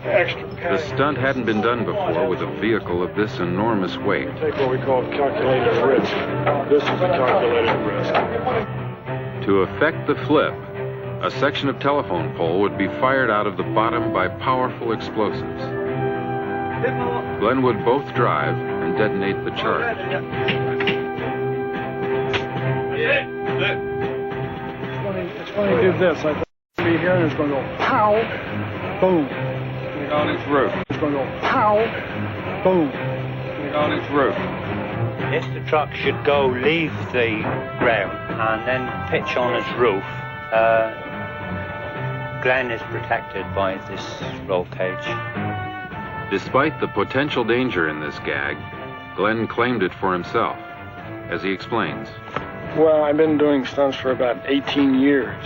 extra. The stunt hadn't been done before with a vehicle of this enormous weight. Take what we call calculated risk. This is a calculated risk. To effect the flip, a section of telephone pole would be fired out of the bottom by powerful explosives. Glenn would both drive and detonate the charge. It's going to do this. I think it's going to be here and it's going to go pow, boom. On its roof. It's going to go pow, boom. On its roof. Yes, the truck should go leave the ground and then pitch on its roof. Glenn is protected by this roll cage. Despite the potential danger in this gag, Glenn claimed it for himself, as he explains. Well, I've been doing stunts for about 18 years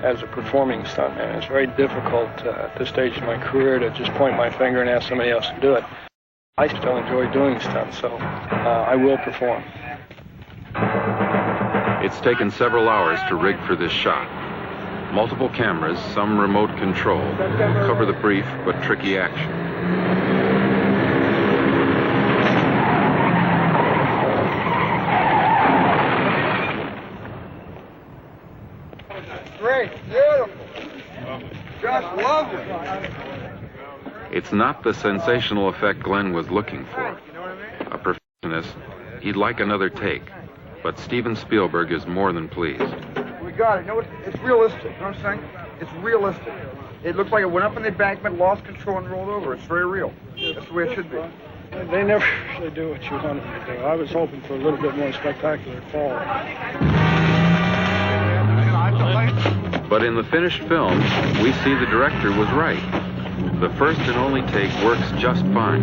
as a performing stuntman. It's very difficult at this stage of my career to just point my finger and ask somebody else to do it. I still enjoy doing stunts, so I will perform. It's taken several hours to rig for this shot. Multiple cameras, some remote control, cover the brief but tricky action. Great, beautiful, just lovely. It's not the sensational effect Glenn was looking for. A perfectionist, he'd like another take, but Steven Spielberg is more than pleased. We got it. No, it's realistic. You know what I'm saying? It's realistic. It looks like it went up in the embankment, lost control, and rolled over. It's very real. That's the way it should be. They never really do what you wanted them to do. I was hoping for a little bit more spectacular fall. But in the finished film, we see the director was right. The first and only take works just fine.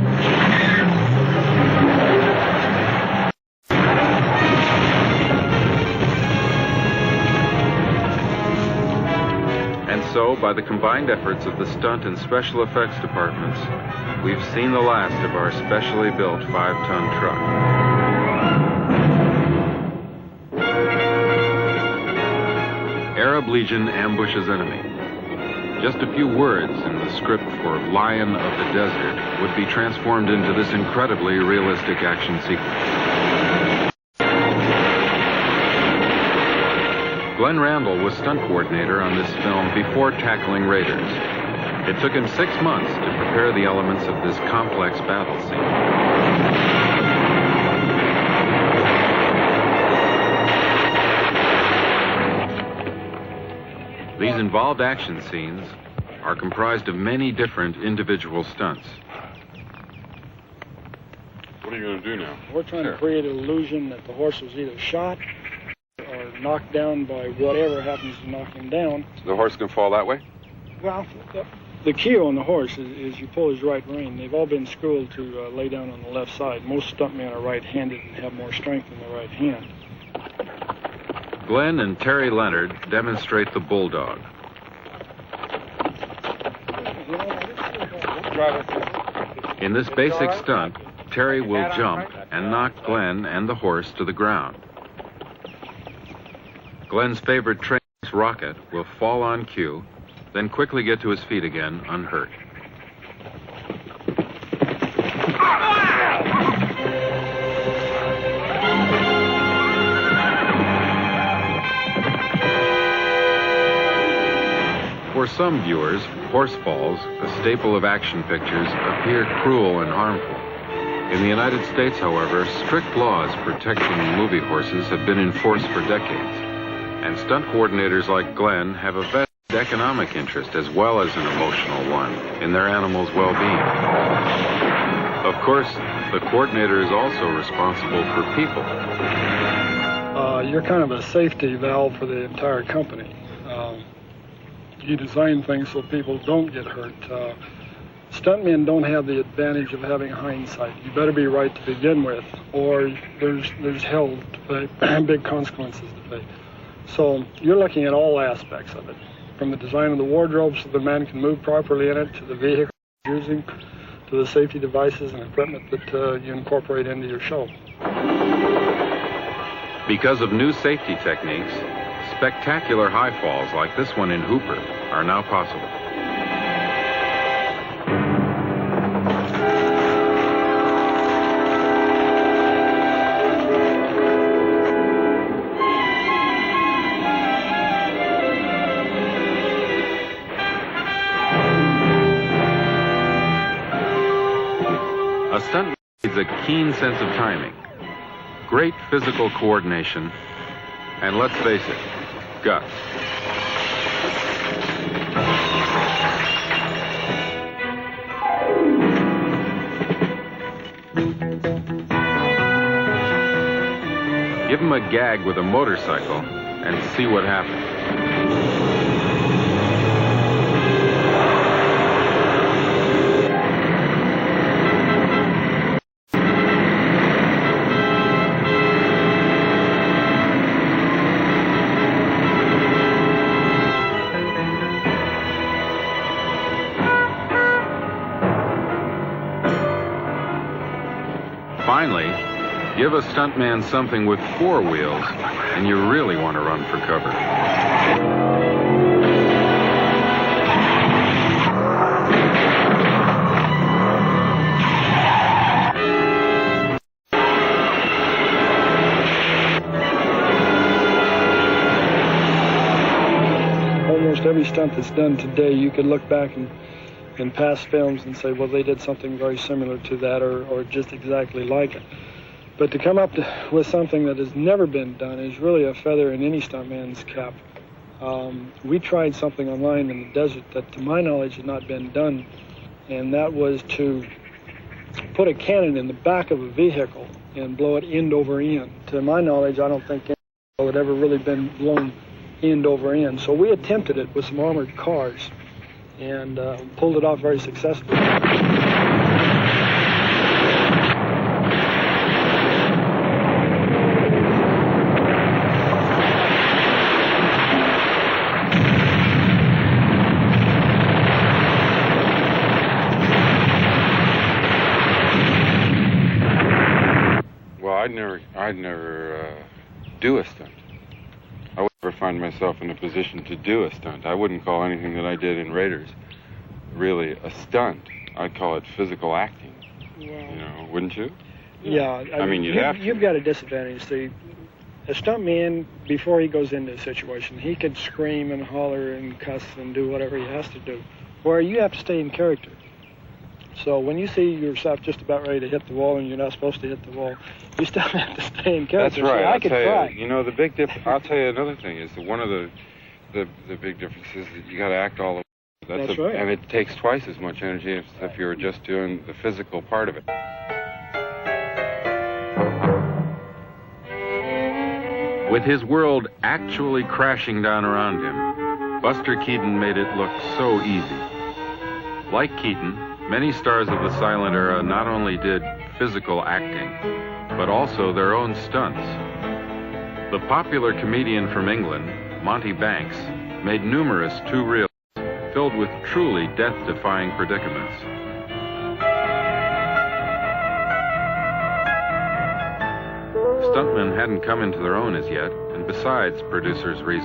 And so, by the combined efforts of the stunt and special effects departments, we've seen the last of our specially built 5-ton truck. Arab Legion ambushes enemy. Just a few words in the script for Lion of the Desert would be transformed into this incredibly realistic action sequence. Glenn Randall was stunt coordinator on this film before tackling Raiders. It took him 6 months to prepare the elements of this complex battle scene. These involved action scenes are comprised of many different individual stunts. What are you going to do now? We're trying to create an illusion that the horse was either shot or knocked down by whatever happens to knock him down. The horse can fall that way? Well, the key on the horse is you pull his right rein. They've all been schooled to lay down on the left side. Most stuntmen are right-handed and have more strength in the right hand. Glenn and Terry Leonard demonstrate the bulldog. In this basic stunt, Terry will jump and knock Glenn and the horse to the ground. Glenn's favorite train, Rocket, will fall on cue, then quickly get to his feet again, unhurt. For some viewers, horse falls, a staple of action pictures, appear cruel and harmful. In the United States, however, strict laws protecting movie horses have been in force for decades. And stunt coordinators like Glenn have a vested economic interest as well as an emotional one in their animals' well-being. Of course, the coordinator is also responsible for people. You're kind of a safety valve for the entire company. You design things so people don't get hurt. Stuntmen don't have the advantage of having hindsight. You better be right to begin with, or there's hell to pay, big consequences to pay. So you're looking at all aspects of it, from the design of the wardrobe so the man can move properly in it, to the vehicle you're using, to the safety devices and equipment that you incorporate into your show. Because of new safety techniques, spectacular high falls like this one in Hooper are now possible. A stunt needs a keen sense of timing, great physical coordination, and let's face it, guts. Give him a gag with a motorcycle and see what happens. Finally, give a stuntman something with 4 wheels, and you really want to run for cover. Almost every stunt that's done today, you could look back in past films and say, well, they did something very similar to that or just exactly like it. But to come up with something that has never been done is really a feather in any stuntman's cap. We tried something online in the desert that, to my knowledge, had not been done, and that was to put a cannon in the back of a vehicle and blow it end over end. To my knowledge, I don't think any vehicle had ever really been blown end over end. So we attempted it with some armored cars and pulled it off very successfully. Well, I'd never do a stunt. I would never find myself in a position to do a stunt. I wouldn't call anything that I did in Raiders really a stunt. I'd call it physical acting. Wow. You know, wouldn't you? Yeah, I mean, you'd have to. You've got a disadvantage. See, a stuntman, before he goes into a situation, he could scream and holler and cuss and do whatever he has to do, where you have to stay in character. So when you see yourself just about ready to hit the wall and you're not supposed to hit the wall, you still have to stay in character. That's right. So I could try. You know, the big I'll tell you another thing is that one of the big differences is that you got to act all the way. That's right. And it takes twice as much energy as if you were just doing the physical part of it. With his world actually crashing down around him, Buster Keaton made it look so easy. Like Keaton, many stars of the silent era not only did physical acting, but also their own stunts. The popular comedian from England, Monty Banks, made numerous two-reels filled with truly death-defying predicaments. Stuntmen hadn't come into their own as yet, and besides, producers reasoned